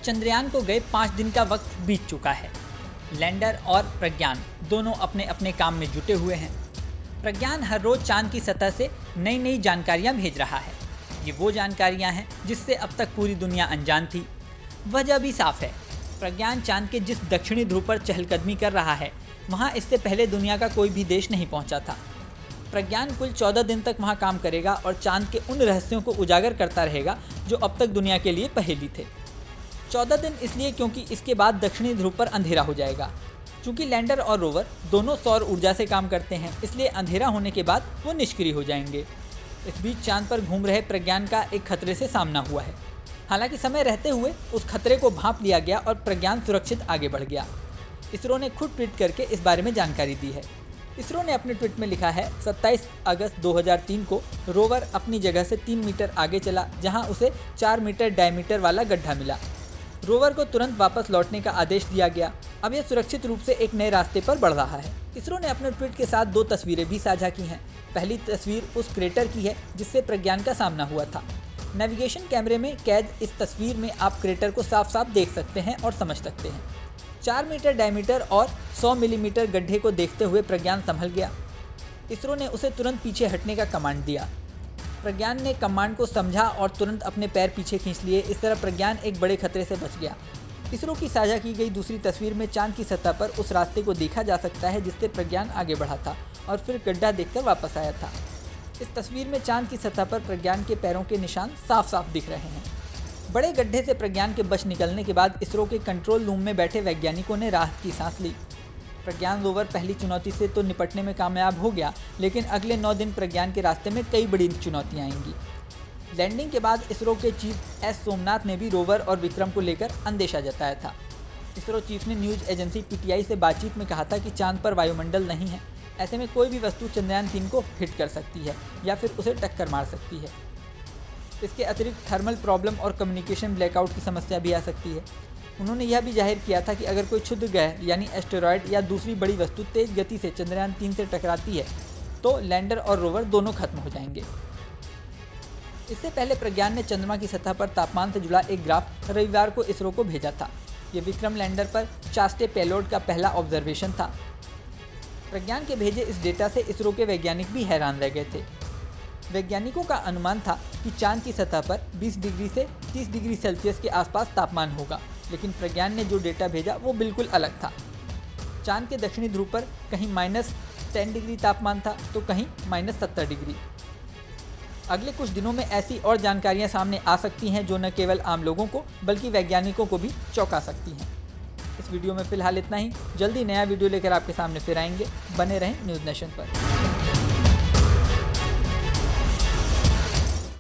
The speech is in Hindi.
चंद्रयान को गए 5 दिन का वक्त बीत चुका है। लैंडर और प्रज्ञान दोनों अपने अपने काम में जुटे हुए हैं। प्रज्ञान हर रोज चांद की सतह से नई नई जानकारियां भेज रहा है। ये वो जानकारियां हैं जिससे अब तक पूरी दुनिया अनजान थी। वजह भी साफ है। प्रज्ञान चांद के जिस दक्षिणी ध्रुव पर चहलकदमी कर रहा है, वहाँ इससे पहले दुनिया का कोई भी देश नहीं पहुँचा था। प्रज्ञान कुल 14 दिन तक वहाँ काम करेगा और चांद के उन रहस्यों को उजागर करता रहेगा जो अब तक दुनिया के लिए पहेली थे। 14 दिन इसलिए क्योंकि इसके बाद दक्षिणी ध्रुव पर अंधेरा हो जाएगा। चूँकि लैंडर और रोवर दोनों सौर ऊर्जा से काम करते हैं, इसलिए अंधेरा होने के बाद वो निष्क्रिय हो जाएंगे। इस बीच चांद पर घूम रहे प्रज्ञान का एक खतरे से सामना हुआ है। हालांकि समय रहते हुए उस खतरे को भांप लिया गया और प्रज्ञान सुरक्षित आगे बढ़ गया। इसरो ने खुद ट्वीट करके इस बारे में जानकारी दी है। इसरो ने अपने ट्वीट में लिखा है, 27 अगस्त 2003 को रोवर अपनी जगह से 3 मीटर आगे चला, जहां उसे 4 मीटर डायमीटर वाला गड्ढा मिला। रोवर को तुरंत वापस लौटने का आदेश दिया गया। अब यह सुरक्षित रूप से एक नए रास्ते पर बढ़ रहा है। इसरो ने अपने ट्वीट के साथ 2 तस्वीरें भी साझा की हैं। पहली तस्वीर उस क्रेटर की है जिससे प्रज्ञान का सामना हुआ था। नेविगेशन कैमरे में कैद इस तस्वीर में आप क्रेटर को साफ साफ देख सकते हैं और समझ सकते हैं। 4 मीटर डायमीटर और 100 मिलीमीटर गड्ढे को देखते हुए प्रज्ञान संभल गया। इसरो ने उसे तुरंत पीछे हटने का कमांड दिया। प्रज्ञान ने कमांड को समझा और तुरंत अपने पैर पीछे खींच लिए। इस तरह प्रज्ञान एक बड़े खतरे से बच गया। इसरो की साझा की गई दूसरी तस्वीर में चांद की सतह पर उस रास्ते को देखा जा सकता है जिससे प्रज्ञान आगे बढ़ा था और फिर गड्ढा देखकर वापस आया था। इस तस्वीर में चांद की सतह पर प्रज्ञान के पैरों के निशान साफ साफ दिख रहे हैं। बड़े गड्ढे से प्रज्ञान के बच निकलने के बाद इसरो के कंट्रोल रूम में बैठे वैज्ञानिकों ने राहत की सांस ली। प्रज्ञान रोवर पहली चुनौती से तो निपटने में कामयाब हो गया, लेकिन अगले 9 दिन प्रज्ञान के रास्ते में कई बड़ी चुनौतियां आएंगी। लैंडिंग के बाद इसरो के चीफ एस सोमनाथ ने भी रोवर और विक्रम को लेकर अंदेशा जताया था। इसरो चीफ ने न्यूज़ एजेंसी पीटीआई से बातचीत में कहा था कि चांद पर वायुमंडल नहीं है। ऐसे में कोई भी वस्तु चंद्रयान 3 को हिट कर सकती है या फिर उसे टक्कर मार सकती है। इसके अतिरिक्त थर्मल प्रॉब्लम और कम्युनिकेशन ब्लैकआउट की समस्या भी आ सकती है। उन्होंने यह भी जाहिर किया था कि अगर कोई क्षुद्र ग्रह यानी एस्टेरॉयड या दूसरी बड़ी वस्तु तेज गति से चंद्रयान 3 से टकराती है तो लैंडर और रोवर दोनों खत्म हो जाएंगे। इससे पहले प्रज्ञान ने चंद्रमा की सतह पर तापमान से जुड़ा एक ग्राफ रविवार को इसरो को भेजा था। ये विक्रम लैंडर पर चास्टे पेलोड का पहला ऑब्जर्वेशन था। प्रज्ञान के भेजे इस डेटा से इसरो के वैज्ञानिक भी हैरान रह गए थे। वैज्ञानिकों का अनुमान था कि चांद की सतह पर 20 डिग्री से 30 डिग्री सेल्सियस के आसपास तापमान होगा, लेकिन प्रज्ञान ने जो डेटा भेजा वो बिल्कुल अलग था। चांद के दक्षिणी ध्रुव पर कहीं -10 डिग्री तापमान था तो कहीं -70 डिग्री। अगले कुछ दिनों में ऐसी और जानकारियां सामने आ सकती हैं जो न केवल आम लोगों को बल्कि वैज्ञानिकों को भी चौंका सकती हैं। इस वीडियो में फ़िलहाल इतना ही। जल्दी नया वीडियो लेकर आपके सामने फिर आएंगे। बने रहें न्यूज़ नेशन पर।